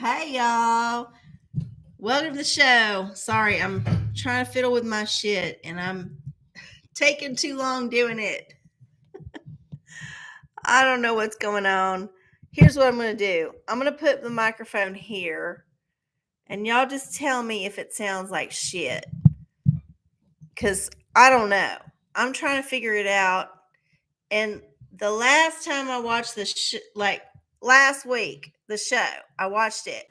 Hey, y'all. Welcome to the show. Sorry, I'm trying to fiddle with my shit and I'm taking too long doing it. I don't know what's going on. Here's what I'm going to do I'm going to put the microphone here and y'all just tell me if it sounds like shit. Because I don't know. I'm trying to figure it out. And the last time I watched last week, the show, I watched it.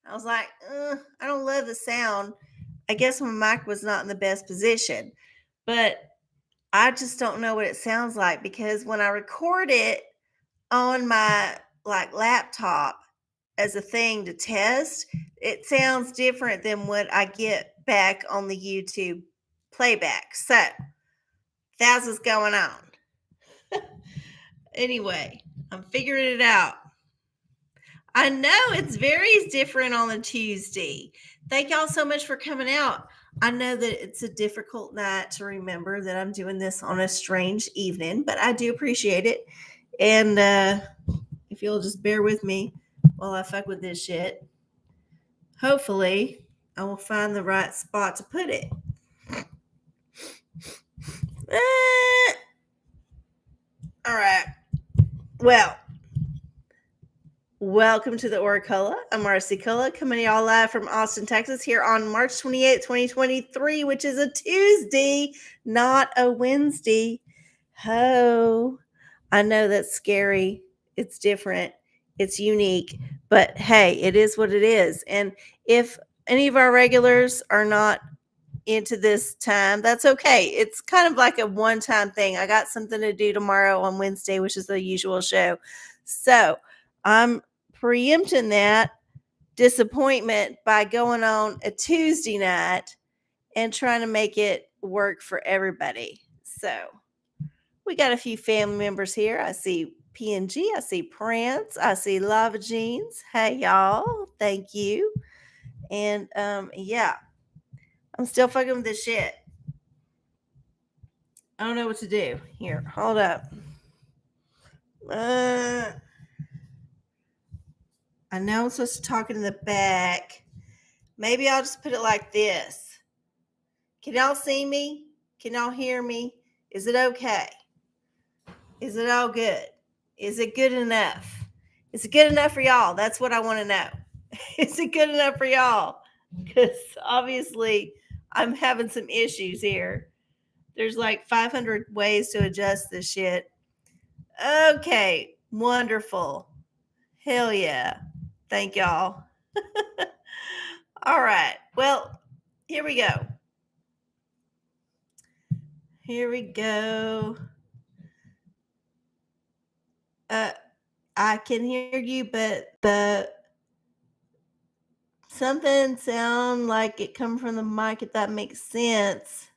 I was like, I don't love the sound. I guess my mic was not in the best position, but I just don't know what it sounds like because when I record it on my laptop as a thing to test, it sounds different than what I get back on the YouTube playback. So that's what's going on. Anyway, I'm figuring it out. I know it's very different on a Tuesday. Thank y'all so much for coming out. I know that it's a difficult night to remember that I'm doing this on a strange evening, but I do appreciate it. And if you'll just bear with me while I fuck with this shit, hopefully I will find the right spot to put it. All right. Well, welcome to the OraCola. I'm RC coming to y'all live from Austin, Texas, here on March 28, 2023, which is a Tuesday, not a Wednesday. Ho. I know that's scary. It's different. It's unique. But hey, it is what it is. And if any of our regulars are not into this time, that's okay. It's kind of like a one-time thing. I got something to do tomorrow on Wednesday, which is the usual show. So I'm preempting that disappointment by going on a Tuesday night and trying to make it work for everybody. So we got a few family members here. I see PNG, I see Prince, I see Lava Jeans. Hey y'all, thank you. And yeah, I'm still fucking with this shit. I don't know what to do. Here, hold up. I know I'm supposed to talk in the back. Maybe I'll just put it like this. Can y'all see me? Can y'all hear me? Is it okay? Is it all good? Is it good enough? Is it good enough for y'all? That's what I want to know. Is it good enough for y'all? Because obviously I'm having some issues here. There's like 500 ways to adjust this shit. Okay, wonderful. Hell yeah. Thank y'all. All right. Well, here we go. Here we go. I can hear you, but something sound like it come from the mic, if that makes sense.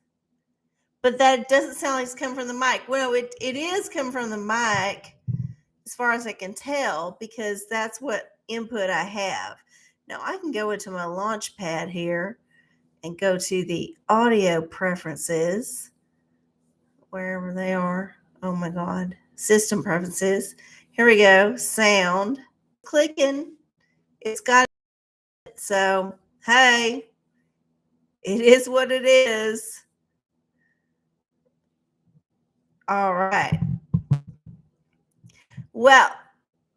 But that doesn't sound like it's come from the mic. Well, it is come from the mic, as far as I can tell, because that's what input I have. Now I can go into my launch pad here and go to the audio preferences, wherever they are. Oh my God. System preferences. Here we go. Sound. Clicking. It's got it. So, hey, it is what it is. All right. Well,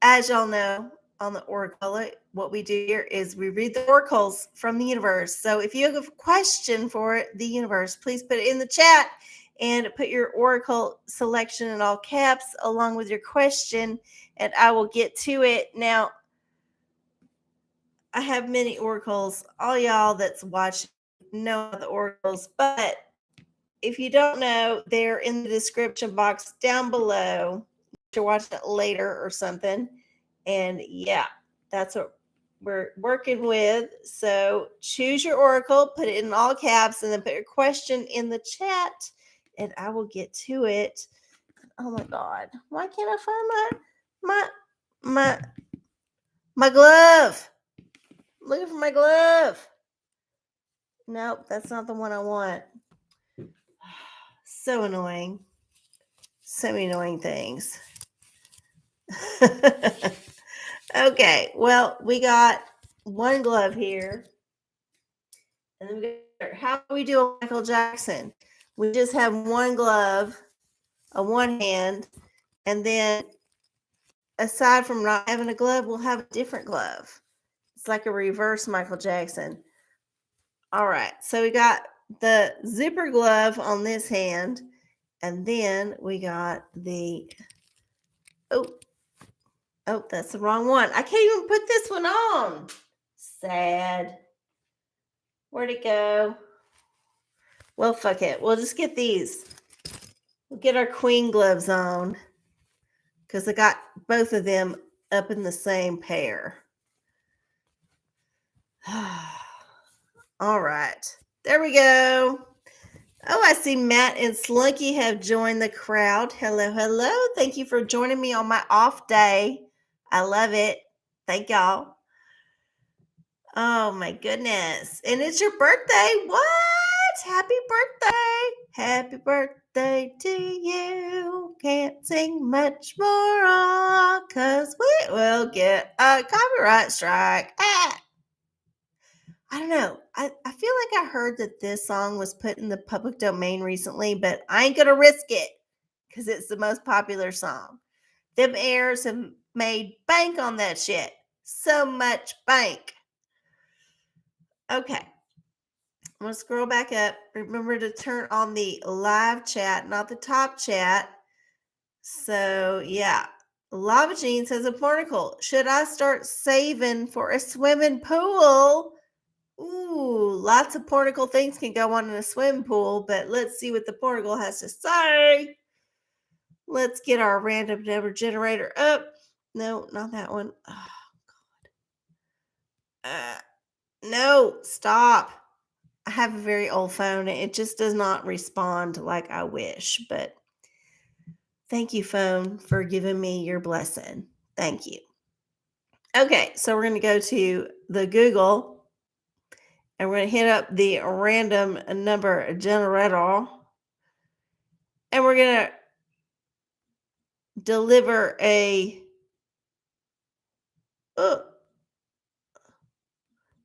as y'all know, on the OraCola, what we do here is we read the oracles from the universe. So if you have a question for the universe, please put it in the chat and put your oracle selection in all caps along with your question, and I will get to it. Now, I have many oracles. All y'all that's watching know the oracles, but if you don't know, they're in the description box down below. You're watching it later or something. And yeah, that's what we're working with. So choose your oracle, put it in all caps, and then put your question in the chat, and I will get to it. Oh my God, why can't I find my glove? I'm looking for my glove. Nope, that's not the one I want. So annoying. So many annoying things. Okay, well, we got one glove here. And then we got, how do we do Michael Jackson? We just have one glove on one hand, and then aside from not having a glove, we'll have a different glove. It's like a reverse Michael Jackson. All right, so we got the zipper glove on this hand, and then we got the, oh, that's the wrong one. I can't even put this one on. Sad. Where'd it go? Well, fuck it. We'll just get these. We'll get our queen gloves on because I got both of them up in the same pair. All right. There we go. Oh, I see Matt and Slunky have joined the crowd. Hello, hello. Thank you for joining me on my off day. I love it. Thank y'all. Oh, my goodness. And it's your birthday. What? Happy birthday. Happy birthday to you. Can't sing much more because we will get a copyright strike. I don't know. I feel like I heard that this song was put in the public domain recently, but I ain't going to risk it because it's the most popular song. Them heirs have made bank on that shit. So much bank. Okay. I'm going to scroll back up. Remember to turn on the live chat, not the top chat. So, yeah. Lava Jean says a particle. Should I start saving for a swimming pool? Ooh, lots of portical things can go on in a swimming pool, but let's see what the porticle has to say. Let's get our random number generator up. No, not that one. Oh, God. No, stop. I have a very old phone. It just does not respond like I wish, but thank you, phone, for giving me your blessing. Thank you. Okay, so we're going to go to the Google, and we're going to hit up the random number generator, and we're going to deliver a,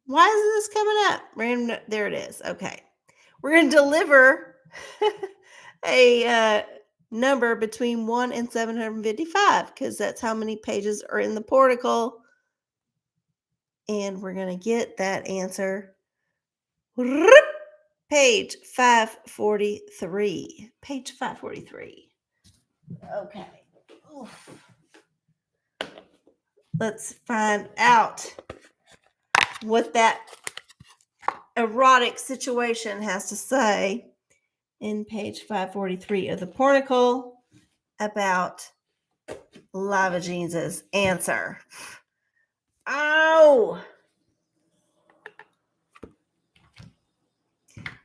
why isn't this coming up? Random, there it is. Okay. We're going to deliver a number between 1 and 755 because that's how many pages are in the porticle. And we're going to get that answer. Page 543. Page 543. Okay. Oof. Let's find out what that erotic situation has to say in page 543 of the porticle about Lava Jeans' answer. Oh!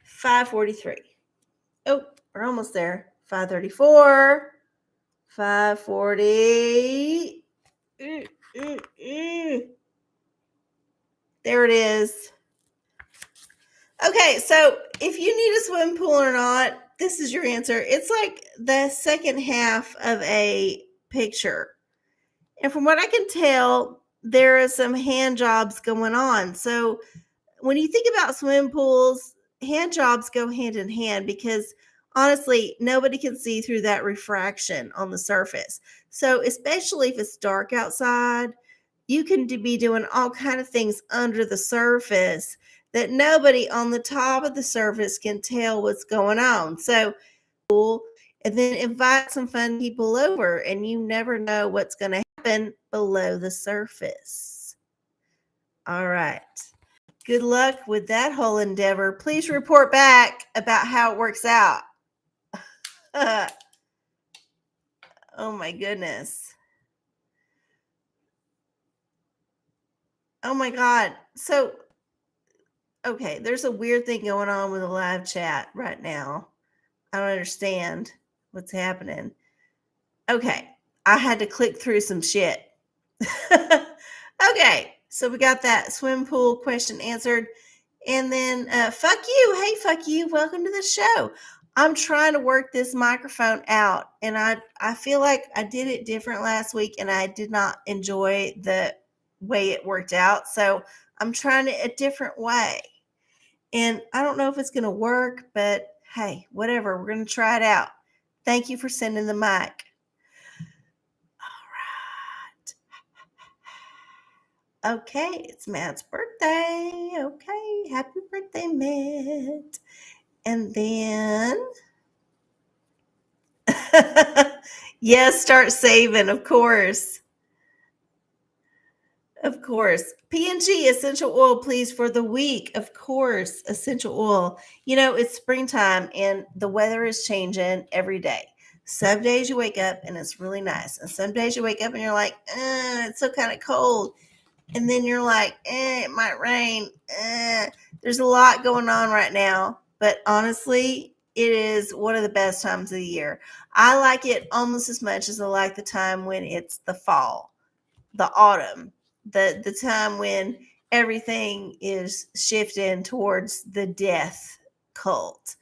543. Oh, we're almost there. 534. 540. There it is. Okay, so if you need a swimming pool or not, this is your answer. It's like the second half of a picture. And from what I can tell, there are some hand jobs going on. So when you think about swimming pools, hand jobs go hand in hand because honestly, nobody can see through that refraction on the surface. So especially if it's dark outside, you can be doing all kind of things under the surface that nobody on the top of the surface can tell what's going on. So, and then invite some fun people over, and you never know what's going to happen below the surface. All right. Good luck with that whole endeavor. Please report back about how it works out. Oh my goodness. Oh my God. So, okay, there's a weird thing going on with the live chat right now. I don't understand what's happening. Okay, I had to click through some shit. Okay, so we got that swim pool question answered. And then, fuck you. Hey, fuck you. Welcome to the show. I'm trying to work this microphone out, and I feel like I did it different last week, and I did not enjoy the way it worked out. So I'm trying it a different way. And I don't know if it's going to work, but hey, whatever. We're going to try it out. Thank you for sending the mic. All right. Okay, it's Matt's birthday. Okay, happy birthday, Matt. And then, yes, start saving, of course. Of course. P&G essential oil, please, for the week. Of course, essential oil. You know, it's springtime and the weather is changing every day. Some days you wake up and it's really nice. And some days you wake up and you're like, it's so kind of cold. And then you're like, it might rain. There's a lot going on right now. But honestly, it is one of the best times of the year. I like it almost as much as I like the time when it's the fall, the autumn, the time when everything is shifting towards the death cult.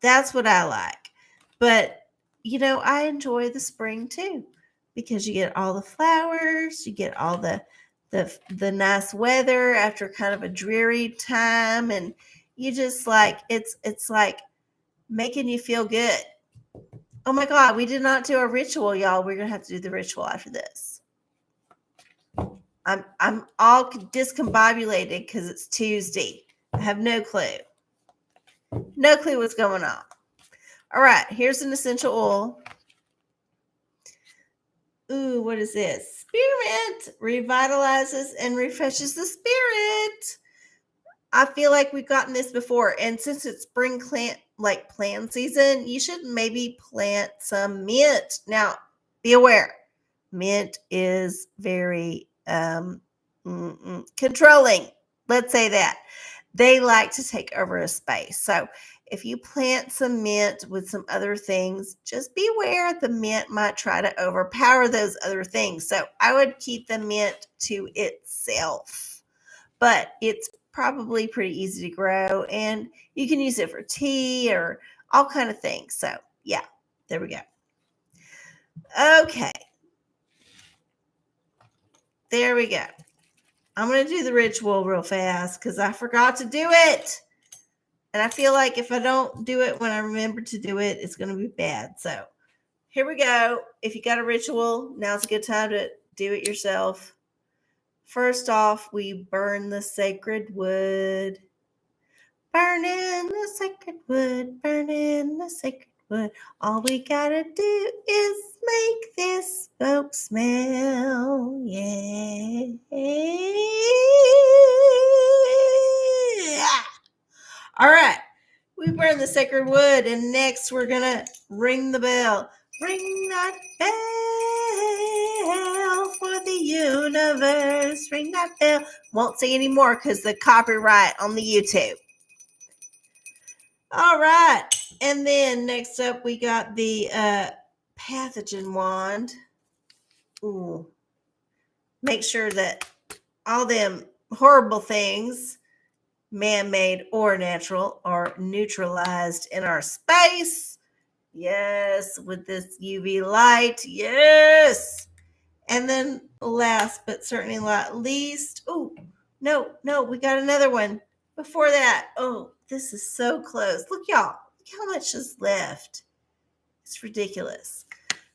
That's what I like. But I enjoy the spring too, because you get all the flowers, you get all the nice weather after kind of a dreary time, and you just like it's like making you feel good. Oh my God, we did not do a ritual, y'all. We're gonna have to do the ritual after this. I'm all discombobulated because it's Tuesday. I have no clue. No clue what's going on. All right, here's an essential oil. Ooh, what is this? Spearmint revitalizes and refreshes the spirit. I feel like we've gotten this before, and since it's spring plant season, you should maybe plant some mint. Now, be aware, mint is very controlling. Let's say that. They like to take over a space. So if you plant some mint with some other things, just beware the mint might try to overpower those other things. So I would keep the mint to itself. But it's probably pretty easy to grow, and you can use it for tea or all kind of things. So yeah, there we go. Okay. There we go. I'm going to do the ritual real fast because I forgot to do it. And I feel like if I don't do it when I remember to do it, it's going to be bad. So here we go. If you got a ritual, now's a good time to do it yourself. First off, we burn the sacred wood. Burning the sacred wood, burning the sacred wood. All we gotta do is make this smoke smell. Yeah. All right. We burn the sacred wood, and next we're gonna ring the bell. Ring that bell for the universe. Ring that bell. Won't say anymore because the copyright on the YouTube. All right. And then next up, we got the pathogen wand. Ooh. Make sure that all them horrible things, man-made or natural, are neutralized in our space. Yes, with this UV light. Yes. And then last but certainly not least, no, we got another one before that. Oh, this is so close. Look, y'all, look how much is left. It's ridiculous.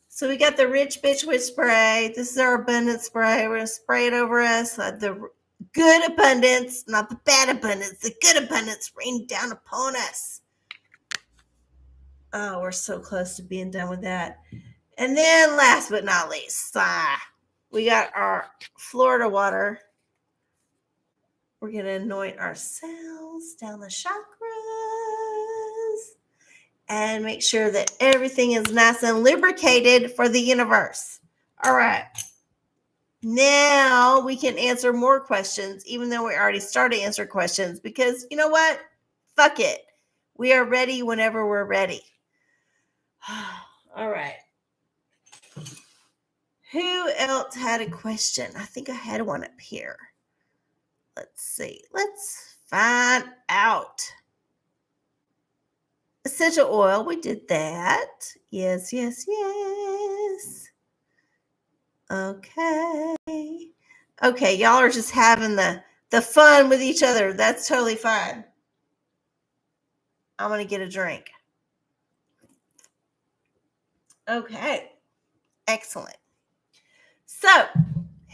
So we got the Rich Bitch Witch spray. This is our abundance spray. We're going to spray it over us. The good abundance, not the bad abundance. The good abundance rain down upon us. Oh, we're so close to being done with that. And then last but not least, we got our Florida water. We're going to anoint ourselves down the chakras and make sure that everything is nice and lubricated for the universe. All right. Now we can answer more questions, even though we already started answering questions, because you know what? Fuck it. We are ready whenever we're ready. All right. Who else had a question? I think I had one up here. Let's see. Let's find out. Essential oil. We did that. Yes. Okay. Okay. Y'all are just having the the fun with each other. That's totally fine. I'm going to get a drink. Okay. Excellent. So,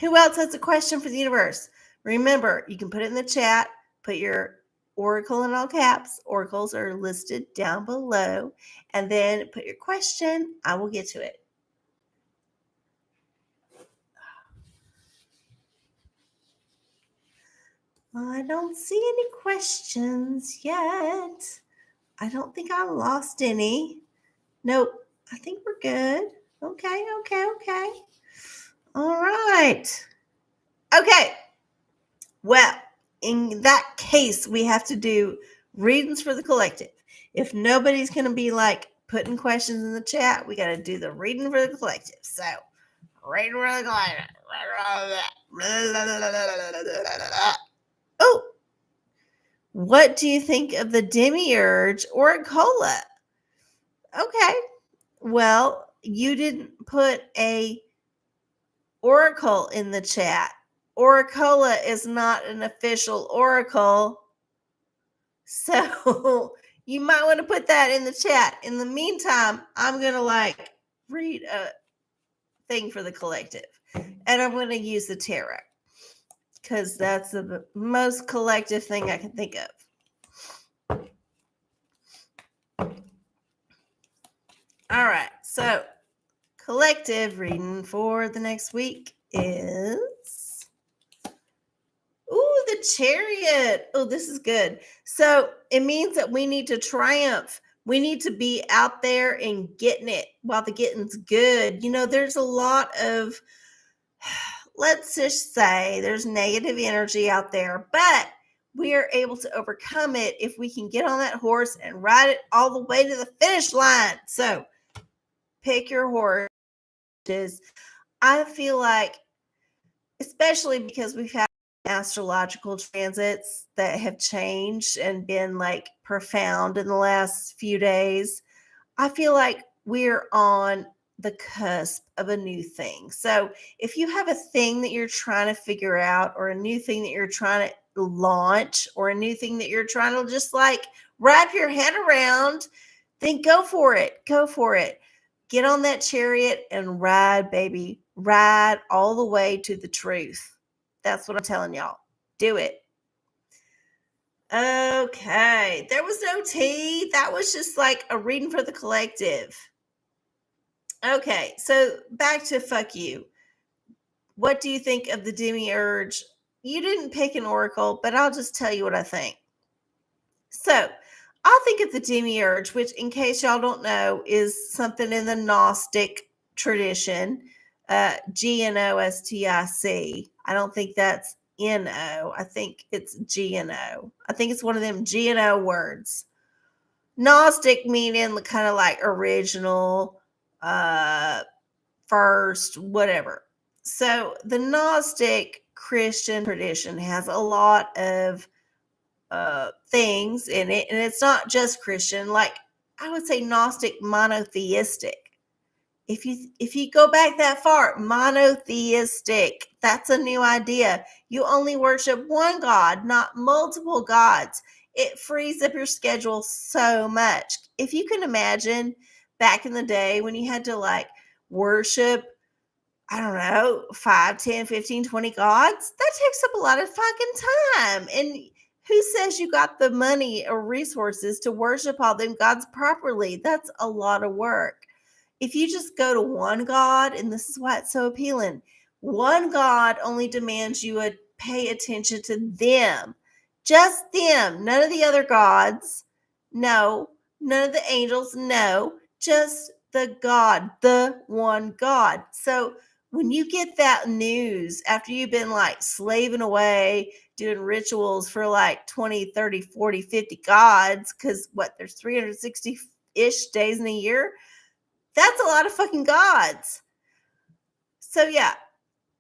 who else has a question for the universe? Remember, you can put it in the chat, put your oracle in all caps. Oracles are listed down below. And then put your question. I will get to it. I don't see any questions yet. I don't think I lost any. Nope. I think we're good. Okay. All right. Okay. Well, in that case, we have to do readings for the collective. If nobody's going to be like putting questions in the chat, we got to do the reading for the collective. So, reading for the collective. Oh, what do you think of the demiurge OraCola? Okay. Well, you didn't put a oracle in the chat. OraCola is not an official oracle. So you might want to put that in the chat. In the meantime, I'm going to read a thing for the collective. And I'm going to use the tarot because that's the most collective thing I can think of. All right. So collective reading for the next week is... Ooh, the Chariot. Oh, this is good. So it means that we need to triumph. We need to be out there and getting it while the getting's good. You know, there's a lot of, let's just say there's negative energy out there, but we are able to overcome it if we can get on that horse and ride it all the way to the finish line. So pick your horse. I feel like, especially because we've had astrological transits that have changed and been profound in the last few days, I feel like we're on the cusp of a new thing. So if you have a thing that you're trying to figure out, or a new thing that you're trying to launch, or a new thing that you're trying to just wrap your head around, then go for it. Get on that chariot and ride, baby. Ride all the way to the truth. That's what I'm telling y'all. Do it. Okay. There was no tea. That was just a reading for the collective. Okay. So back to fuck you. What do you think of the demiurge? You didn't pick an oracle, but I'll just tell you what I think. So I think of the demiurge, which, in case y'all don't know, is something in the Gnostic tradition. Gnostic. I don't think that's N-O. I think it's G-N-O. I think it's one of them G-N-O words. Gnostic meaning kind of original, first, whatever. So the Gnostic Christian tradition has a lot of things in it, and it's not just Christian. I would say Gnostic monotheistic. If you go back that far, monotheistic, that's a new idea. You only worship one God, not multiple gods. It frees up your schedule so much. If you can imagine back in the day when you had to worship, I don't know, 5, 10, 15, 20 gods, that takes up a lot of fucking time. And who says you got the money or resources to worship all them gods properly? That's a lot of work. If you just go to one God, and this is why it's so appealing, one God only demands you would pay attention to them, just them, none of the other gods, no, none of the angels, no, just the God, the one God. So when you get that news after you've been slaving away, doing rituals for 20, 30, 40, 50 gods, because there's 360-ish days in a year, that's a lot of fucking gods. So yeah,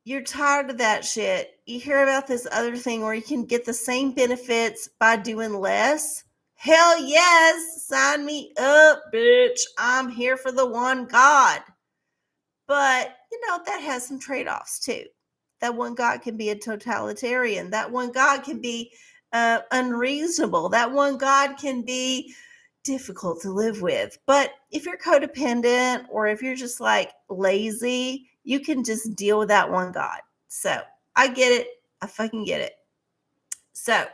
you're tired of that shit. You hear about this other thing where you can get the same benefits by doing less. Hell yes, sign me up, bitch. I'm here for the one God. But, that has some trade-offs too. That one God can be a totalitarian. That one God can be unreasonable. That one God can be difficult to live with. But if you're codependent or if you're just like lazy, you can just deal with that one God. So I get it. I fucking get it. So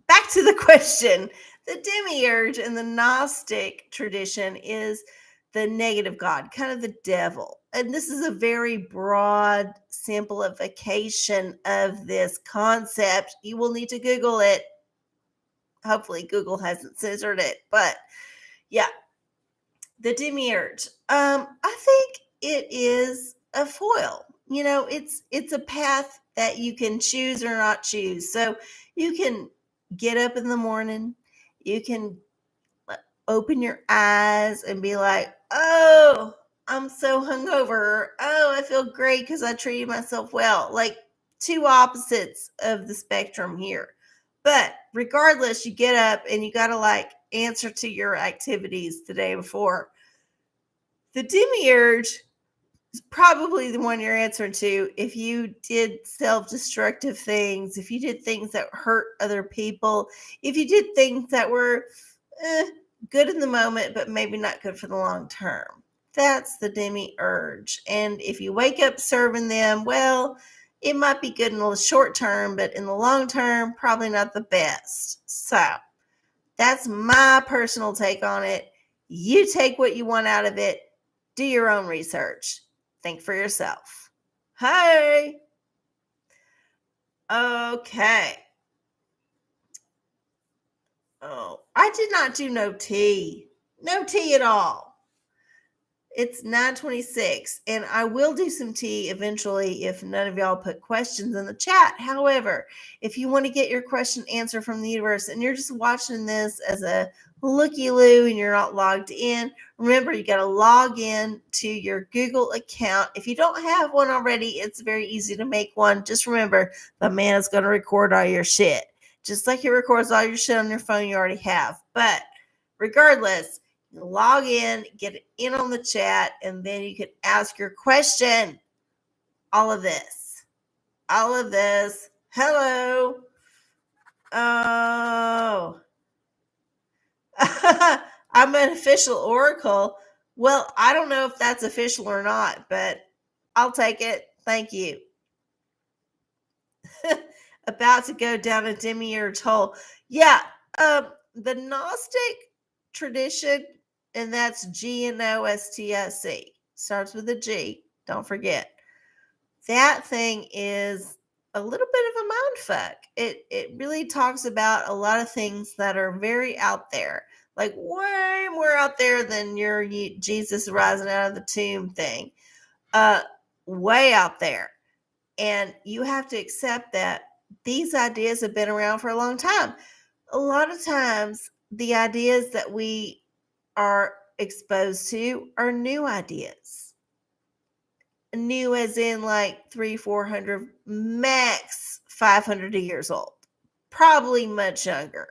back to the question. The demiurge in the Gnostic tradition is the negative God, kind of the devil. And this is a very broad simplification of this concept. You will need to Google it. Hopefully, Google hasn't censored it. But yeah, the demiurge. I think it is a foil. You know, it's a path that you can choose or not choose. So you can get up in the morning, you can open your eyes and be like, oh, I'm so hungover. Oh, I feel great because I treated myself well. Like two opposites of the spectrum here. But regardless, you get up and you got to like answer to your activities the day before. The demiurge is probably the one you're answering to if you did self-destructive things, if you did things that hurt other people, if you did things that were good in the moment, but maybe not good for the long term. That's the demiurge. And if you wake up serving them, well, it might be good in the short term, but in the long term, probably not the best. So that's my personal take on it. You take what you want out of it. Do your own research. Think for yourself. Hey. Okay. Oh, I did not do no tea. No tea at all. It's 9:26, and I will do some tea eventually if none of y'all put questions in the chat. However, if you want to get your question answered from the universe and you're just watching this as a looky-loo and you're not logged in, remember you got to log in to your Google account. If you don't have one already, it's very easy to make one. Just remember, the man is going to record all your shit. Just like he records all your shit on your phone you already have. But regardless, log in, get in on the chat, and then you can ask your question. All of this. Hello. Oh. I'm an official oracle. Well, I don't know if that's official or not, but I'll take it. Thank you. About to go down a demiurge hole. Yeah, the Gnostic tradition, and that's Gnostic. Starts with a G. Don't forget. That thing is a little bit of a mind fuck. It really talks about a lot of things that are very out there, like way more out there than your Jesus rising out of the tomb thing. Way out there. And you have to accept that these ideas have been around for a long time. A lot of times, the ideas that we are exposed to are new ideas. New as in like 300-400, max 500 years old. Probably much younger.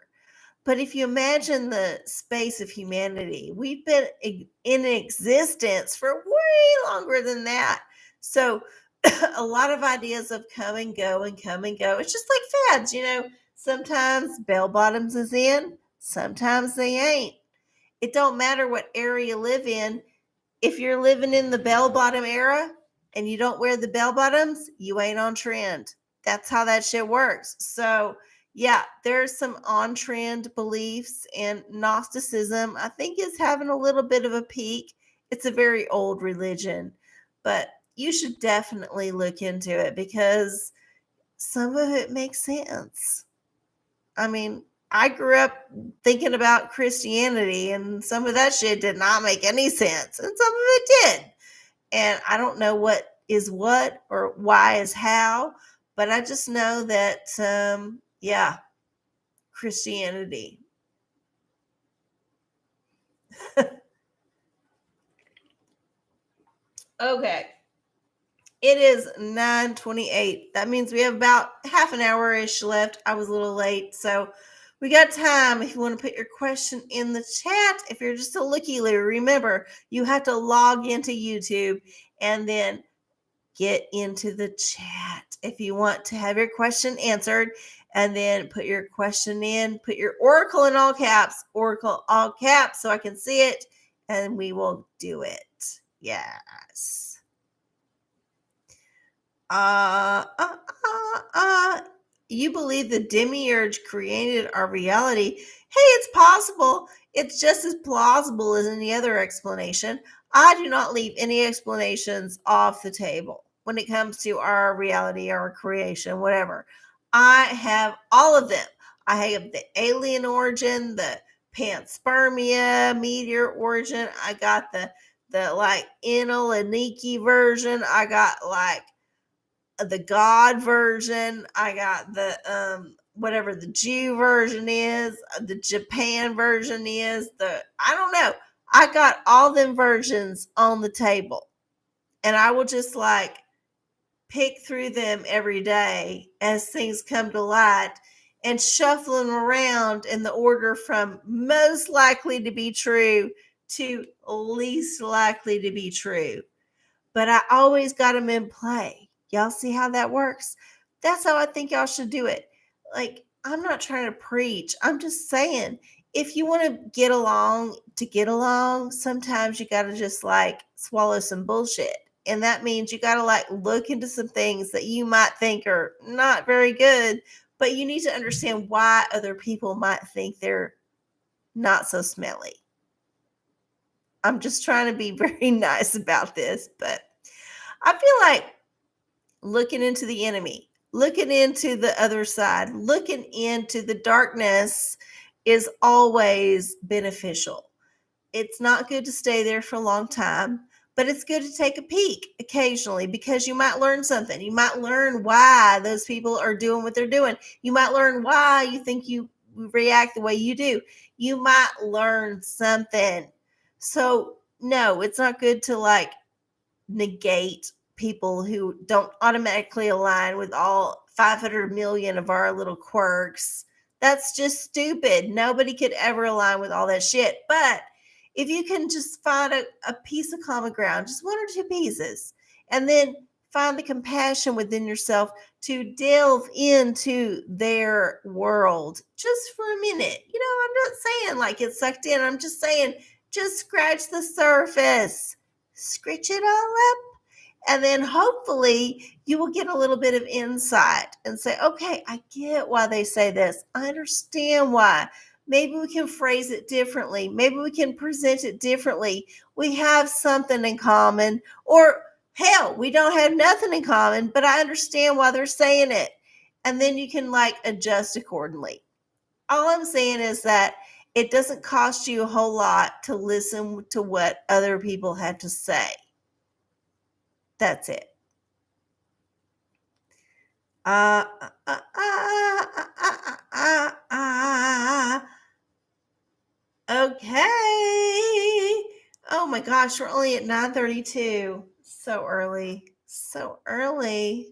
But if you imagine the space of humanity, we've been in existence for way longer than that. So a lot of ideas have come and go and come and go. It's just like fads, you know. Sometimes bell bottoms is in, sometimes they ain't. It don't matter what area you live in. If you're living in the bell bottom era and you don't wear the bell bottoms, you ain't on trend. That's how that shit works. So yeah, there's some on trend beliefs, and Gnosticism, I think, is having a little bit of a peak. It's a very old religion, but you should definitely look into it because some of it makes sense. I mean, I grew up thinking about Christianity, and some of that shit did not make any sense, and some of it did. And I don't know what is what or why is how, but I just know that, yeah, Christianity. Okay. It is 9:28. That means we have about half an hour-ish left. I was a little late, so we got time. If you want to put your question in the chat, if you're just a looky-loo, remember, you have to log into YouTube and then get into the chat if you want to have your question answered, and then put your question in, put your Oracle in all caps, Oracle all caps, so I can see it, and we will do it. Yes. You believe the demiurge created our reality? Hey, it's possible. It's just as plausible as any other explanation. I do not leave any explanations off the table when it comes to our reality, our creation, whatever. I have all of them. I have the alien origin, the panspermia, meteor origin. I got the like Enel and Nikki version. I got like the God version. I got the whatever the Jew version is, the Japan version is, I don't know. I got all them versions on the table. And I will just like pick through them every day as things come to light and shuffle them around in the order from most likely to be true to least likely to be true. But I always got them in play. Y'all see how that works? That's how I think y'all should do it. Like, I'm not trying to preach. I'm just saying, if you want to get along, sometimes you got to just like swallow some bullshit. And that means you got to like look into some things that you might think are not very good, but you need to understand why other people might think they're not so smelly. I'm just trying to be very nice about this, but I feel like looking into the enemy, looking into the other side, looking into the darkness is always beneficial. It's not good to stay there for a long time, but it's good to take a peek occasionally because you might learn something. You might learn why those people are doing what they're doing. You might learn why you think you react the way you do. You might learn something. So, no, it's not good to like negate people who don't automatically align with all 500 million of our little quirks. That's just stupid. Nobody could ever align with all that shit. But if you can just find a piece of common ground, just one or two pieces, and then find the compassion within yourself to delve into their world just for a minute. You know, I'm not saying like get sucked in. I'm just saying just scratch the surface, scratch it all up, and then hopefully you will get a little bit of insight and say, okay, I get why they say this. I understand why. Maybe we can phrase it differently. Maybe we can present it differently. We have something in common, or hell, we don't have nothing in common, but I understand why they're saying it. And then you can like adjust accordingly. All I'm saying is that it doesn't cost you a whole lot to listen to what other people have to say. That's it. Okay. Oh my gosh, we're only at 9:32. So early. So early.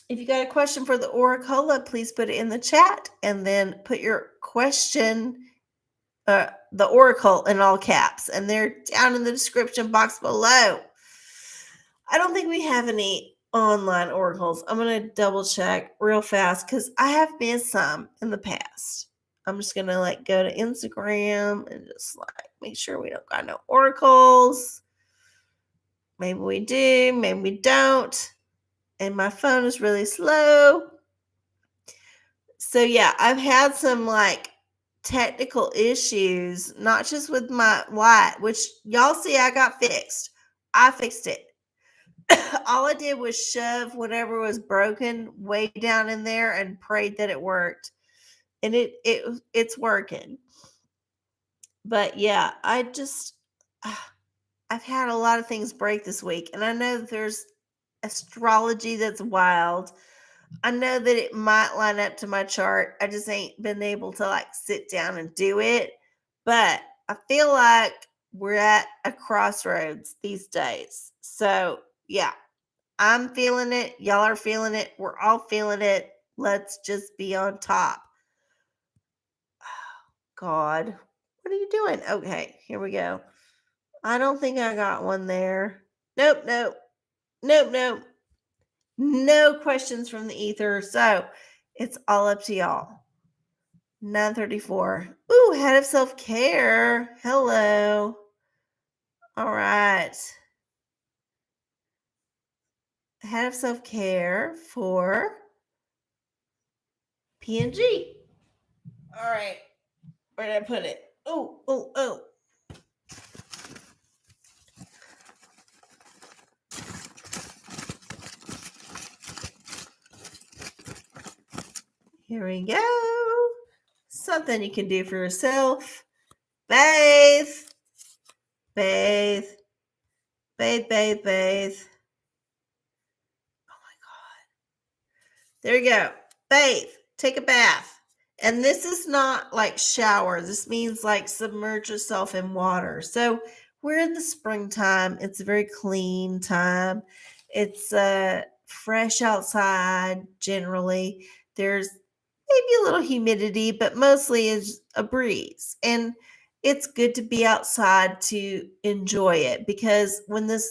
If you got a question for the OraCola, please put it in the chat and then put your question, the Oracle in all caps, and they're down in the description box below. I don't think we have any online oracles. I'm going to double check real fast because I have missed some in the past. I'm just going to like go to Instagram and just like make sure we don't got no oracles. Maybe we do, maybe we don't. And my phone is really slow. So yeah, I've had some like technical issues, not just with my light, which y'all see I got fixed. I fixed it. All I did was shove whatever was broken way down in there and prayed that it worked. And it's working. But yeah, I've had a lot of things break this week, and I know there's astrology that's wild. I know that it might line up to my chart. I just ain't been able to like sit down and do it. But I feel like we're at a crossroads these days. So yeah, I'm feeling it. Y'all are feeling it. We're all feeling it. Let's just be on top. Oh, God, what are you doing? Okay, here we go. I don't think I got one there. Nope, nope, nope, nope. No questions from the ether. So it's all up to y'all. 9:34. Ooh, head of self care. Hello. All right. Head of self care for PNG. All right. Where did I put it? Oh, oh, oh. Here we go. Something you can do for yourself. Bathe. Bathe. Bathe, bathe, bathe. Oh my God. There you go. Bathe. Take a bath. And this is not like shower. This means like submerge yourself in water. So we're in the springtime. It's a very clean time. It's fresh outside generally. There's maybe a little humidity, but mostly is a breeze. And it's good to be outside to enjoy it because when the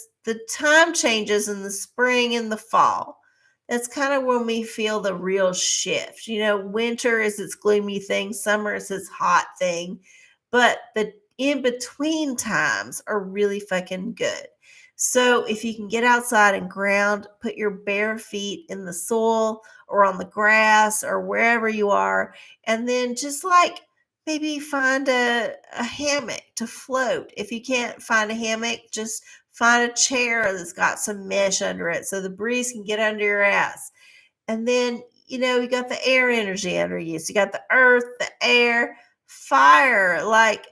time changes in the spring and the fall, that's kind of when we feel the real shift. Winter is its gloomy thing, summer is its hot thing, but the in between times are really fucking good. So if you can get outside and ground, put your bare feet in the soil or on the grass or wherever you are, and then just like maybe find a hammock to float. If you can't find a hammock, just find a chair that's got some mesh under it so the breeze can get under your ass. And then, you got the air energy under you. So you got the earth, the air, fire. Like,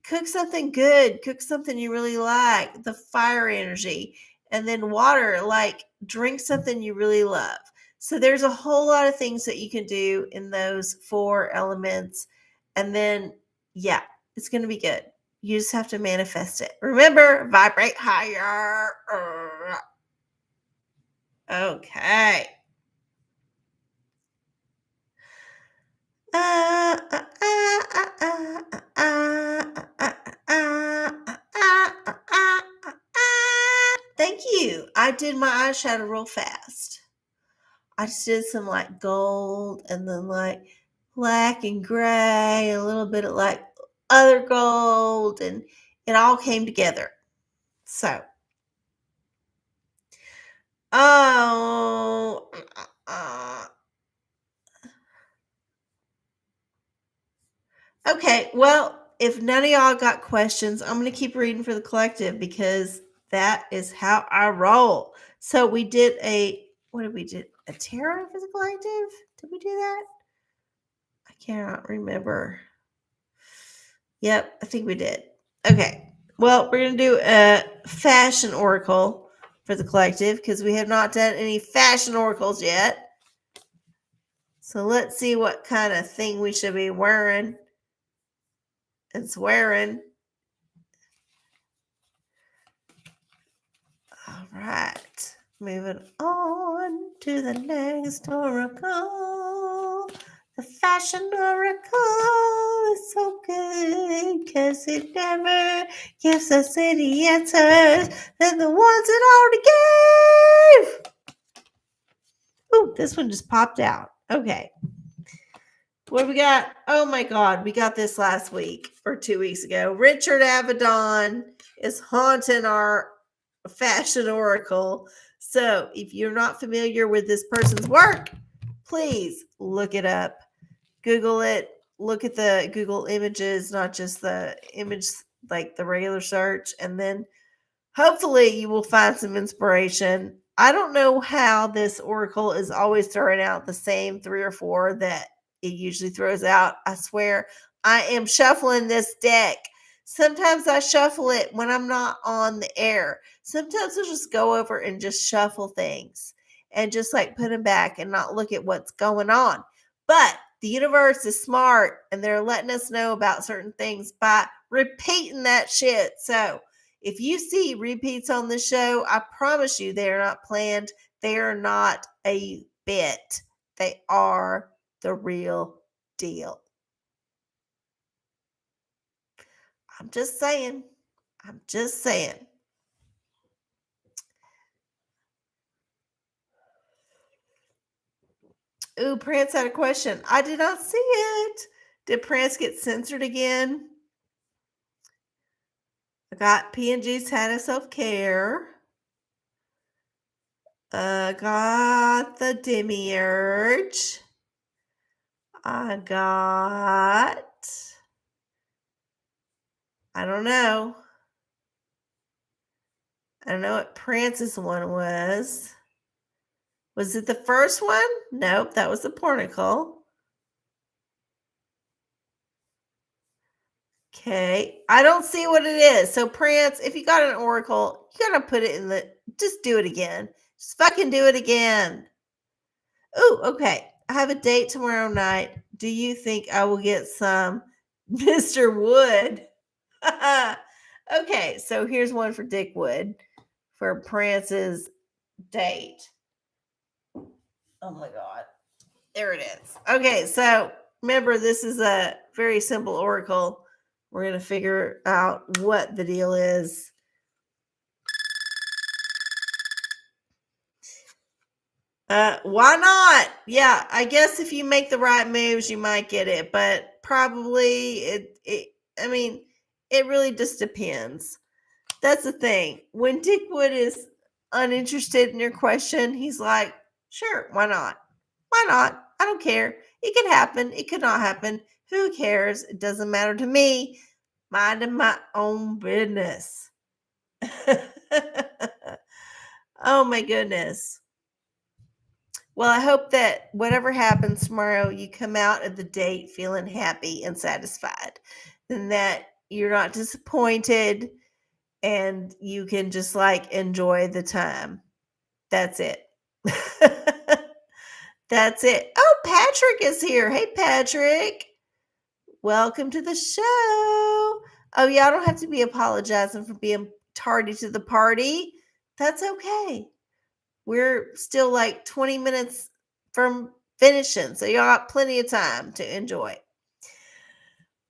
cook something good, cook something you really like, the fire energy, and then water, like drink something you really love. So there's a whole lot of things that you can do in those four elements. And then, yeah, it's going to be good. You just have to manifest it. Remember, vibrate higher. Okay. Thank you. I did my eyeshadow real fast. I just did some like gold and then like black and gray, a little bit of like other gold, and it all came together. So, oh, okay. Well, if none of y'all got questions, I'm going to keep reading for the collective because that is how I roll. So we did what did we do? A tarot for the collective? Did we do that? I cannot remember. Yep, I think we did. Okay. Well, we're going to do a fashion oracle for the collective because we have not done any fashion oracles yet. So let's see what kind of thing we should be wearing and swearing. All right. Moving on to the next oracle. The fashion oracle is so good because it never gives us any answers than the ones it already gave. Ooh, this one just popped out. Okay. What do we got? Oh my God, we got this last week or 2 weeks ago. Richard Avedon is haunting our fashion oracle. So if you're not familiar with this person's work, please look it up. Google it. Look at the Google images, not just the image, like the regular search. And then hopefully you will find some inspiration. I don't know how this oracle is always throwing out the same three or four that it usually throws out. I swear I am shuffling this deck. Sometimes I shuffle it when I'm not on the air. Sometimes I'll just go over and just shuffle things and just like put them back and not look at what's going on. But the universe is smart and they're letting us know about certain things by repeating that shit. So if you see repeats on the show, I promise you they are not planned. They are not a bit. They are the real deal. I'm just saying. I'm just saying. Ooh, Prince had a question. I did not see it. Did Prince get censored again? I got P&G's Had a Self-Care. Got the Demiurge. I don't know. I don't know what Prance's one was. Was it the first one? Nope, that was the Pornicle. Okay, I don't see what it is. So Prance, if you got an Oracle, you gotta put it in the. Just do it again. Just fucking do it again. Oh, okay. I have a date tomorrow night. Do you think I will get some Mr. Wood? Okay, so here's one for Dick Wood for Prance's date. Oh my God. There it is. Okay, so remember, this is a very simple oracle. We're going to figure out what the deal is. Why not? Yeah, I guess if you make the right moves, you might get it, but probably it really just depends. That's the thing. When Dick Wood is uninterested in your question, he's like, sure, why not? Why not? I don't care. It could happen. It could not happen. Who cares? It doesn't matter to me. Minding my own business. Oh my goodness. Well, I hope that whatever happens tomorrow, you come out of the date feeling happy and satisfied, and that you're not disappointed and you can just like enjoy the time. That's it. That's it. Oh, Patrick is here. Hey, Patrick. Welcome to the show. Oh, yeah, I don't have to be apologizing for being tardy to the party. That's okay. We're still like 20 minutes from finishing, so y'all got plenty of time to enjoy.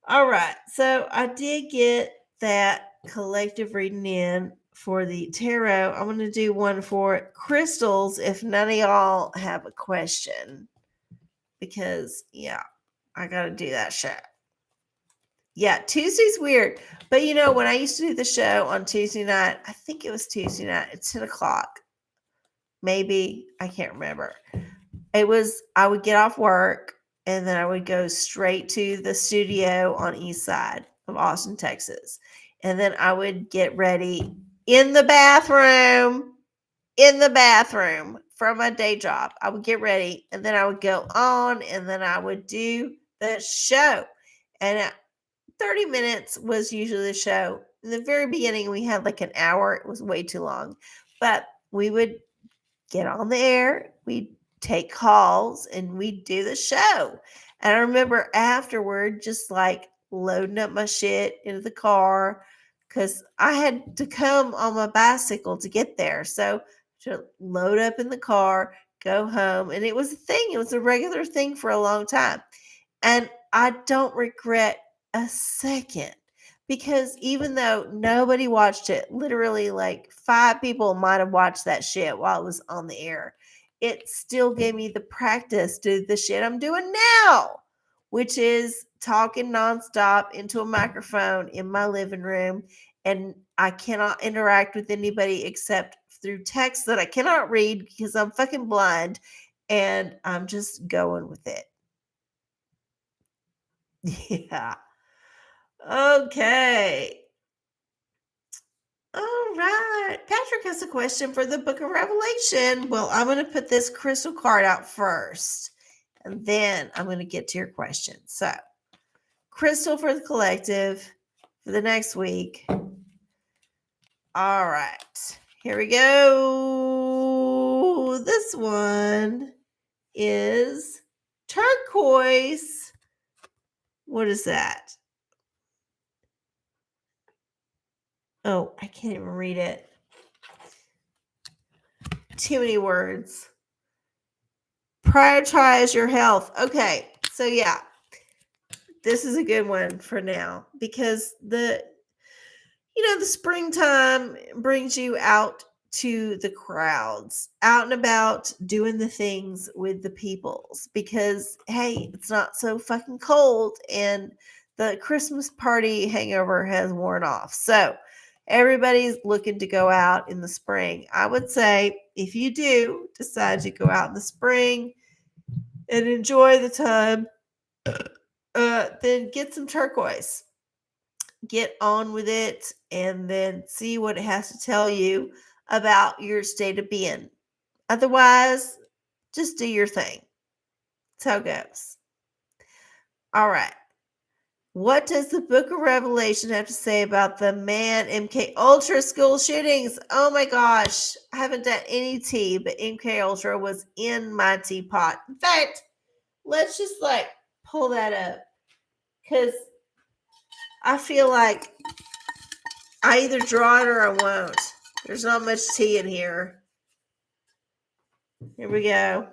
All right, so I did get that collective reading in for the tarot. I'm going to do one for crystals if none of y'all have a question, because yeah, I got to do that show. Yeah, Tuesday's weird, but when I used to do the show on Tuesday night, I think it was Tuesday night at 10 o'clock. Maybe, I can't remember. I would get off work and then I would go straight to the studio on East Side of Austin, Texas. And then I would get ready in the bathroom from my day job. I would get ready and then I would go on and then I would do the show. And 30 minutes was usually the show. In the very beginning, we had like an hour. It was way too long. But we would get on the air, we'd take calls, and we'd do the show. And I remember afterward just like loading up my shit into the car because I had to come on my bicycle to get there. So to load up in the car, go home. And it was a thing. It was a regular thing for a long time. And I don't regret a second because even though nobody watched it, literally like 5 people might have watched that shit while it was on the air, it still gave me the practice to do the shit I'm doing now, which is talking nonstop into a microphone in my living room. And I cannot interact with anybody except through text that I cannot read because I'm fucking blind. And I'm just going with it. Yeah. Okay. All right. Patrick has a question for the Book of Revelation. Well, I'm going to put this crystal card out first, and then I'm going to get to your question. So, crystal for the collective for the next week. All right. Here we go. This one is turquoise. What is that? Oh, I can't even read it. Too many words. Prioritize your health. Okay, so yeah, this is a good one for now because The springtime brings you out to the crowds, out and about doing the things with the peoples because, hey, it's not so fucking cold and the Christmas party hangover has worn off. So everybody's looking to go out in the spring. I would say if you do decide to go out in the spring and enjoy the time, then get some turquoise, get on with it, and then see what it has to tell you about your state of being. Otherwise, just do your thing. That's how it goes. All right. What does the Book of Revelation have to say about the man MK Ultra school shootings? Oh my gosh, I haven't done any tea, but MK Ultra was in my teapot. In fact, let's just pull that up because I feel like I either draw it or I won't. There's not much tea in here. Here we go.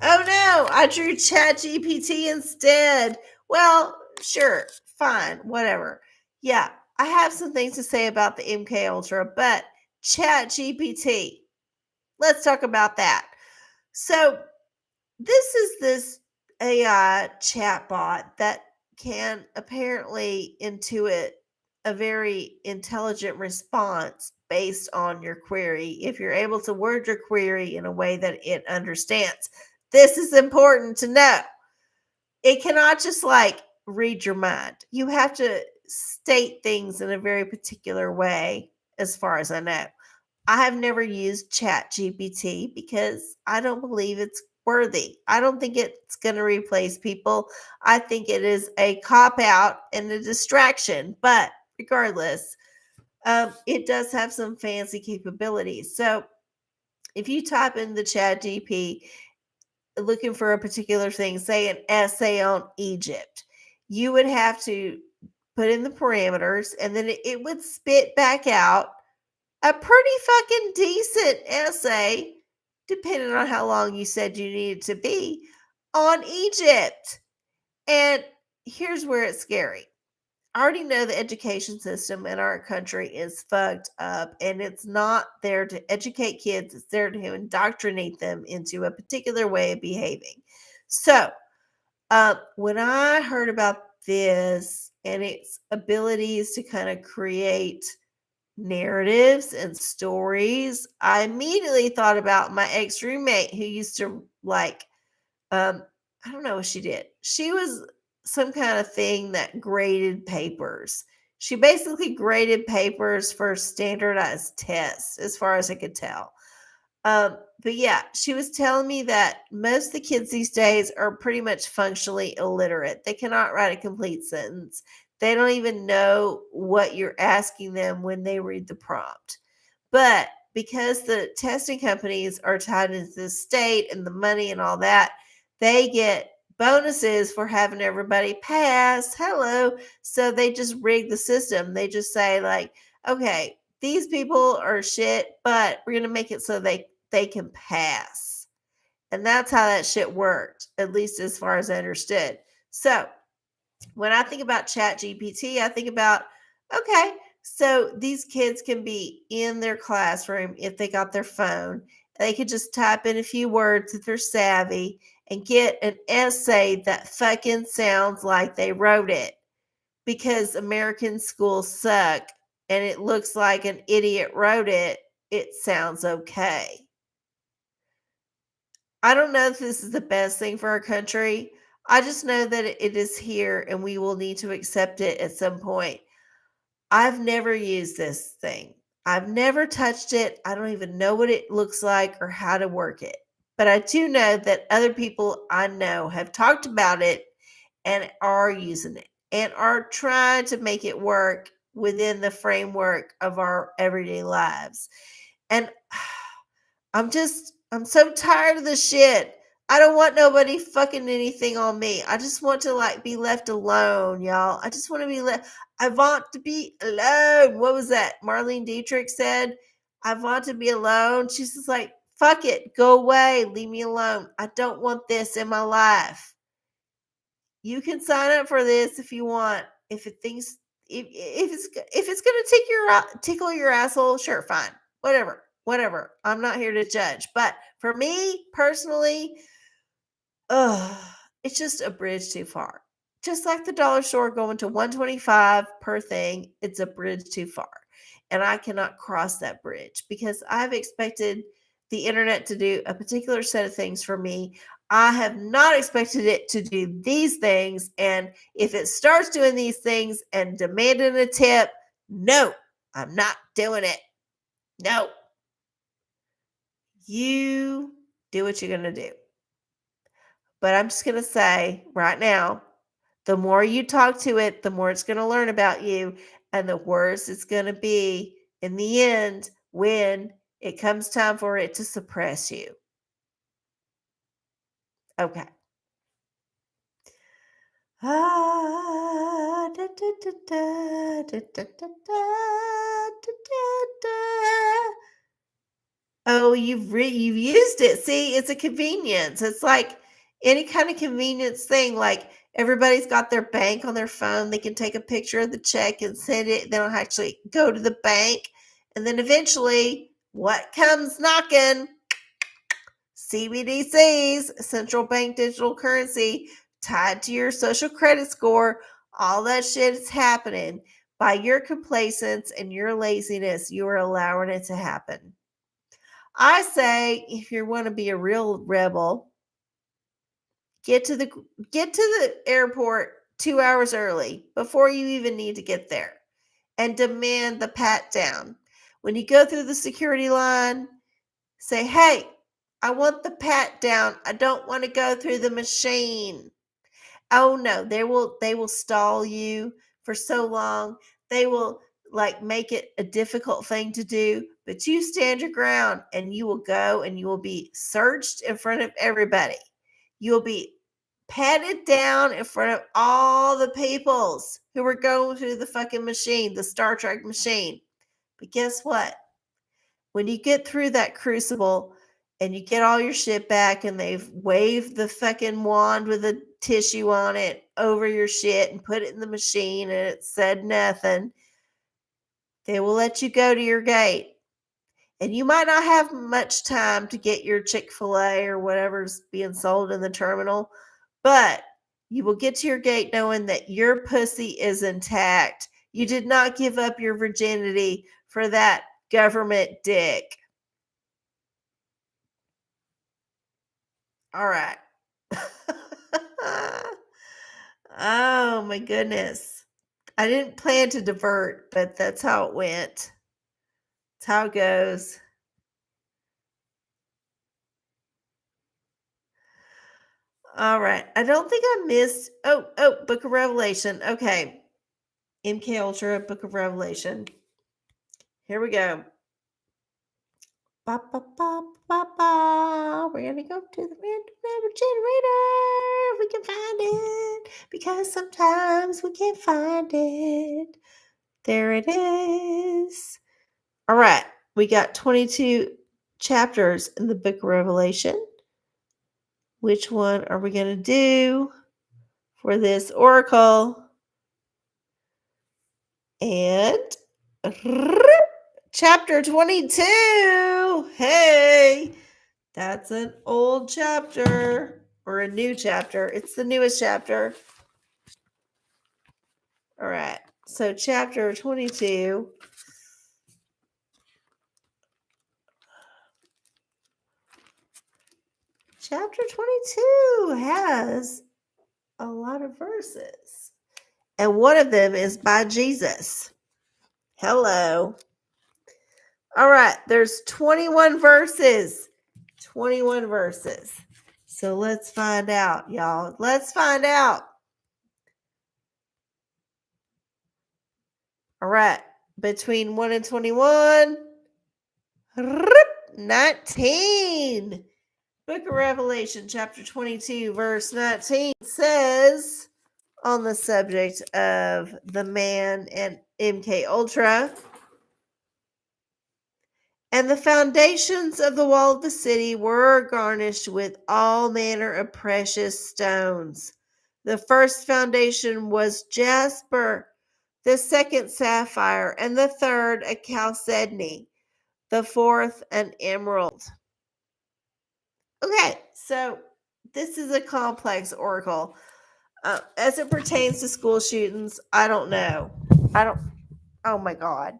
Oh no, I drew ChatGPT instead. Well, sure, fine, whatever. Yeah, I have some things to say about the MK Ultra, but ChatGPT. Let's talk about that. So, this AI chatbot that can apparently intuit a very intelligent response based on your query if you're able to word your query in a way that it understands. This is important to know. It cannot just read your mind. You have to state things in a very particular way, as far as I know. I have never used ChatGPT because I don't believe it's worthy. I don't think it's going to replace people. I think it is a cop out and a distraction. But regardless, it does have some fancy capabilities. So if you type in the ChatGPT looking for a particular thing, say an essay on Egypt, you would have to put in the parameters and then it would spit back out a pretty fucking decent essay, depending on how long you said you needed to be, on Egypt. And here's where it's scary. I already know the education system in our country is fucked up and it's not there to educate kids, it's there to indoctrinate them into a particular way of behaving. So, when I heard about this and its abilities to kind of create narratives and stories, I immediately thought about my ex roommate who used to I don't know what she did. She was some kind of thing that graded papers. She basically graded papers for standardized tests, as far as I could tell. But yeah, she was telling me that most of the kids these days are pretty much functionally illiterate. They cannot write a complete sentence. They don't even know what you're asking them when they read the prompt. But because the testing companies are tied into the state and the money and all that, they get bonuses for having everybody pass. Hello. So they just rig the system. They just say, okay, these people are shit, but we're going to make it so they can pass. And that's how that shit worked, at least as far as I understood. So when I think about ChatGPT, I think about, okay, so these kids can be in their classroom if they got their phone. They could just type in a few words if they're savvy and get an essay that fucking sounds like they wrote it, because American schools suck and it looks like an idiot wrote it. It sounds okay. I don't know if this is the best thing for our country. I just know that it is here and we will need to accept it at some point. I've never used this thing. I've never touched it. I don't even know what it looks like or how to work it. But I do know that other people I know have talked about it and are using it and are trying to make it work within the framework of our everyday lives. And I'm so tired of this shit. I don't want nobody fucking anything on me. I just want to be left alone, y'all. I just want to be left. I want to be alone. What was that? Marlene Dietrich said, I want to be alone. She's just like, fuck it. Go away. Leave me alone. I don't want this in my life. You can sign up for this if you want. if it thinks if it's gonna tickle your asshole, sure, fine, whatever. I'm not here to judge, but for me personally, ugh, it's just a bridge too far. Just like the dollar store going to 125 per thing, it's a bridge too far. And I cannot cross that bridge because I've expected the internet to do a particular set of things for me. I have not expected it to do these things. And if it starts doing these things and demanding a tip, no, I'm not doing it. No. You do what you're going to do. But I'm just going to say right now, the more you talk to it, the more it's going to learn about you, and the worse it's going to be in the end when it comes time for it to suppress you. Okay. Oh, you've used it. See, it's a convenience. It's like any kind of convenience thing. Like everybody's got their bank on their phone. They can take a picture of the check and send it. They don't actually go to the bank. And then eventually, what comes knocking? CBDCs, central bank digital currency, tied to your social credit score. All that shit is happening. By your complacence and your laziness, you are allowing it to happen. I say if you want to be a real rebel, get to the airport 2 hours early before you even need to get there and demand the pat down. When you go through the security line, say, "Hey, I want the pat down. I don't want to go through the machine." Oh no, they will stall you for so long. They will like make it a difficult thing to do, but you stand your ground and you will go and you will be searched in front of everybody. You'll be patted down in front of all the peoples who were going through the fucking machine, the Star Trek machine. But guess what? When you get through that crucible and you get all your shit back and they've waved the fucking wand with a tissue on it over your shit and put it in the machine and it said nothing, they will let you go to your gate. And you might not have much time to get your Chick-fil-A or whatever's being sold in the terminal, but you will get to your gate knowing that your pussy is intact. You did not give up your virginity for that government dick. All right. Oh my goodness. I didn't plan to divert, but that's how it went. That's how it goes. All right. I don't think I missed. Book of Revelation. Okay. MK Ultra, Book of Revelation. Here we go. Ba, ba, ba, ba, ba. We're going to go to the random number generator if we can find it, because sometimes we can't find it. There it is. All right. We got 22 chapters in the book of Revelation. Which one are we going to do for this oracle? And chapter 22. Hey, that's an old chapter or a new chapter. It's the newest chapter. All right. So chapter 22. Chapter 22 has a lot of verses. And one of them is by Jesus. Hello. All right, there's 21 verses. 21 verses. So let's find out, y'all. Let's find out. All right, between 1 and 21, 19. Book of Revelation, chapter 22, verse 19 says on the subject of the man and MK Ultra, and the foundations of the wall of the city were garnished with all manner of precious stones. The first foundation was jasper, the second sapphire, and the third a chalcedony, the fourth an emerald. Okay, so this is a complex oracle. As it pertains to school shootings, I don't know. I don't. Oh my god.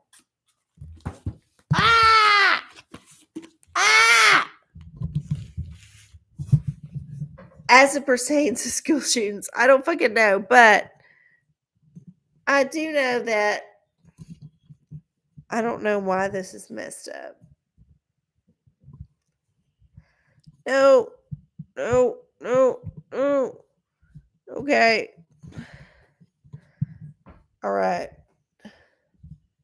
Ah! Ah! As it pertains to school shootings, I don't fucking know, but I do know that I don't know why this is messed up. No, no, no, no. Okay. All right.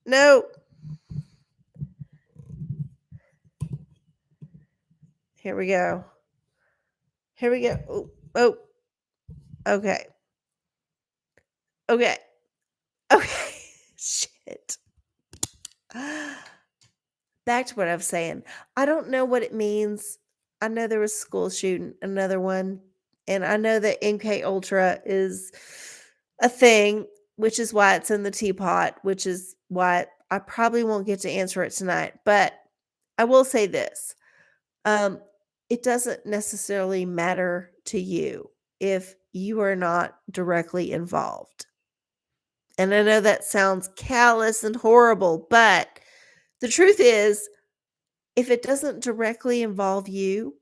No. Here we go. Here we go. Oh, oh. Okay. Okay. Okay. Shit. Back to what I was saying. I don't know what it means. I know there was a school shooting, another one, and I know that MK Ultra is a thing, which is why it's in the teapot, which is why I probably won't get to answer it tonight. But I will say this. Um, it doesn't necessarily matter to you if you are not directly involved. And I know that sounds callous and horrible, but the truth is, if it doesn't directly involve you,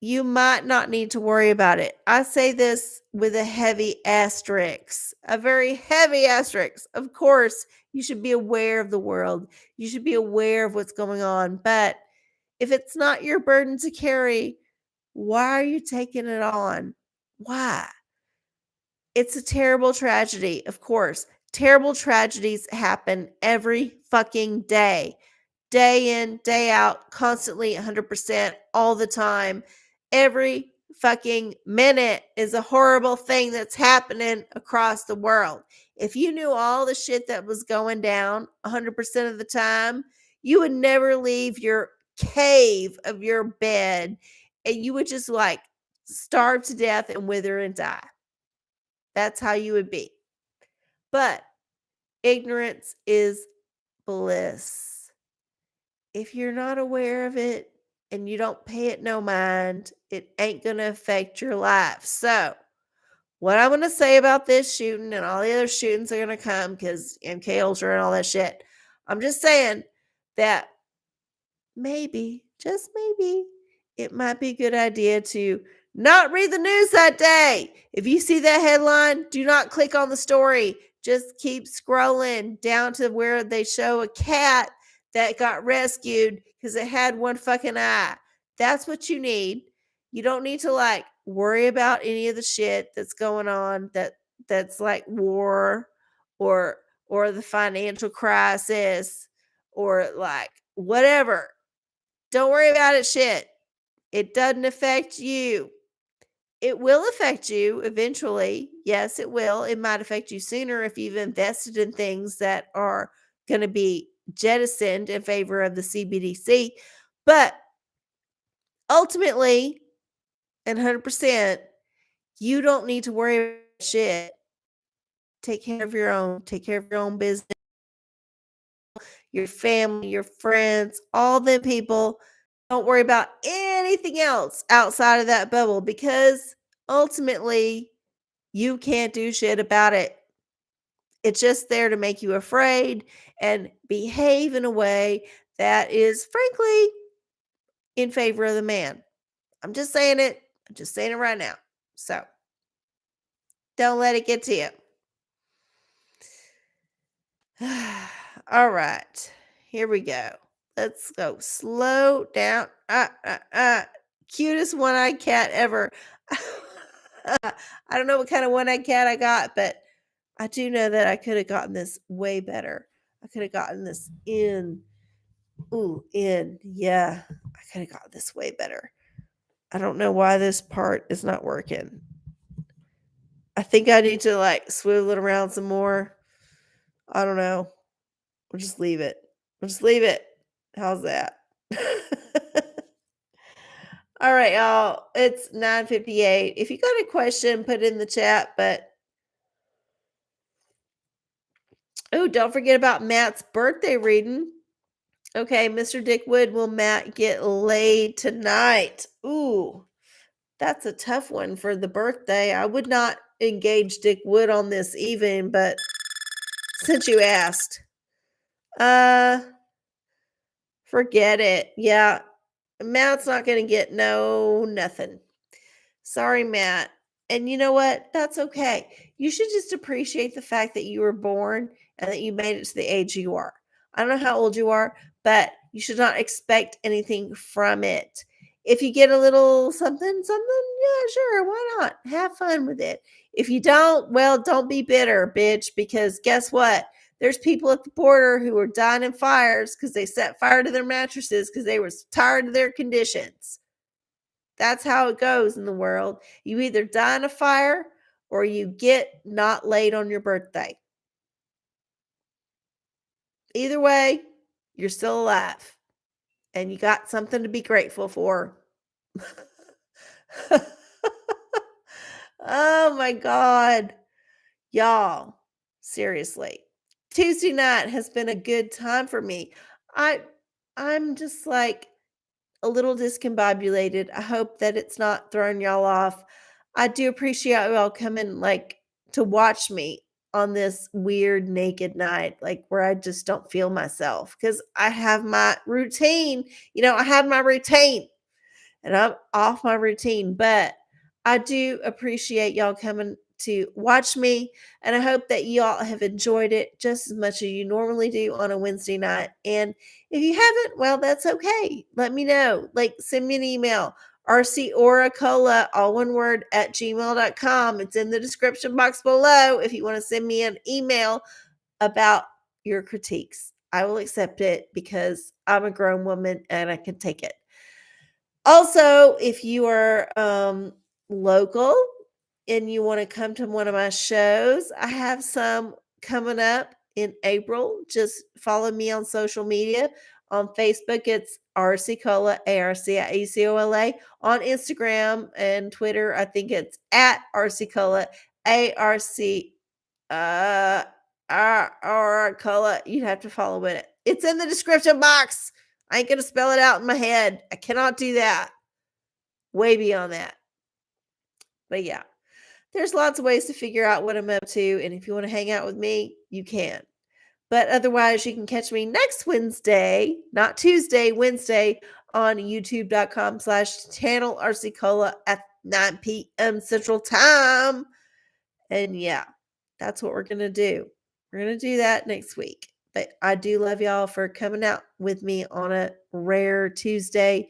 you might not need to worry about it. I say this with a heavy asterisk, a very heavy asterisk. Of course, you should be aware of the world. You should be aware of what's going on. But if it's not your burden to carry, why are you taking it on? Why? It's a terrible tragedy, of course. Terrible tragedies happen every fucking day. Day in, day out, constantly 100% all the time. Every fucking minute is a horrible thing that's happening across the world. If you knew all the shit that was going down 100% of the time, you would never leave your cave of your bed and you would just like starve to death and wither and die. That's how you would be. But ignorance is bliss. If you're not aware of it and you don't pay it no mind, it ain't going to affect your life. So, what I'm going to say about this shooting and all the other shootings are going to come because MK Ultra and all that shit, I'm just saying that maybe, just maybe, it might be a good idea to not read the news that day. If you see that headline, do not click on the story. Just keep scrolling down to where they show a cat that got rescued because it had one fucking eye. That's what you need. You don't need to like worry about any of the shit that's going on that's like war or the financial crisis or like whatever. Don't worry about it, shit. It doesn't affect you. It will affect you eventually. Yes, it will. It might affect you sooner if you've invested in things that are going to be jettisoned in favor of the CBDC. But ultimately, and 100%, you don't need to worry about shit. Take care of your own. Take care of your own business, your family, your friends, all the people. Don't worry about anything else outside of that bubble because ultimately you can't do shit about it. It's just there to make you afraid and behave in a way that is frankly in favor of the man. I'm just saying it. I'm just saying it right now. So don't let it get to you. All right. Here we go. Let's go. Slow down. Cutest one-eyed cat ever. I don't know what kind of one-eyed cat I got, but I do know that I could have gotten this way better. I could have gotten this in. Ooh, in. Yeah. I could have gotten this way better. I don't know why this part is not working. I think I need to like swivel it around some more. I don't know. We'll just leave it. We'll just leave it. How's that? All All right, y'all. It's 9:58. If you got a question, put it in the chat. But oh, don't forget about Matt's birthday reading. Okay, Mr. Dick Wood, will Matt get laid tonight? Ooh, that's a tough one for the birthday. I would not engage Dick Wood on this even, but since you asked, uh, forget it. Yeah, Matt's not gonna get nothing. Sorry, Matt. And you know what? That's okay. You should just appreciate the fact that you were born and that you made it to the age you are. I don't know how old you are, but you should not expect anything from it. If you get a little something, yeah, sure, why not? Have fun with it. If you don't, well, don't be bitter, bitch, because guess what? There's people at the border who are dying in fires because they set fire to their mattresses because they were tired of their conditions. That's how it goes in the world. You either die in a fire or you get not laid on your birthday. Either way, you're still alive and you got something to be grateful for. Oh my God. Y'all, seriously. Tuesday night has been a good time for me. I I'm just like a little discombobulated. I hope that it's not throwing y'all off. I do appreciate y'all coming like to watch me on this weird naked night, like where I just don't feel myself because I have my routine. I have my routine and I'm off my routine, but I do appreciate y'all coming to watch me. And I hope that y'all have enjoyed it just as much as you normally do on a Wednesday night. And if you haven't, well, that's okay. Let me know. Like, send me an email. RCOraCola, all one word, at gmail.com. It's in the description box below if you want to send me an email about your critiques. I will accept it because I'm a grown woman and I can take it. Also, if you are local and you want to come to one of my shows, I have some coming up in April. Just follow me on social media. On Facebook, it's RC Cola, ARCIECOLA. On Instagram and Twitter, I think it's at RC Cola, ARC Cola. You'd have to follow it. It's in the description box. I ain't going to spell it out in my head. I cannot do that. Way beyond that. But yeah, there's lots of ways to figure out what I'm up to. And if you want to hang out with me, you can. But otherwise, you can catch me next Wednesday, not Tuesday, Wednesday, on youtube.com/channel RC Cola at 9 p.m. Central Time. And yeah, that's what we're going to do. We're going to do that next week. But I do love y'all for coming out with me on a rare Tuesday.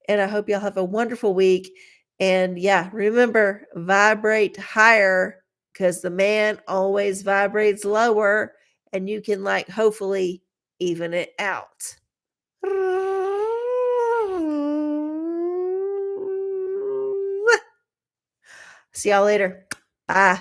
And I hope y'all have a wonderful week. And yeah, remember, vibrate higher because the man always vibrates lower. And you can, like, hopefully even it out. See y'all later. Bye.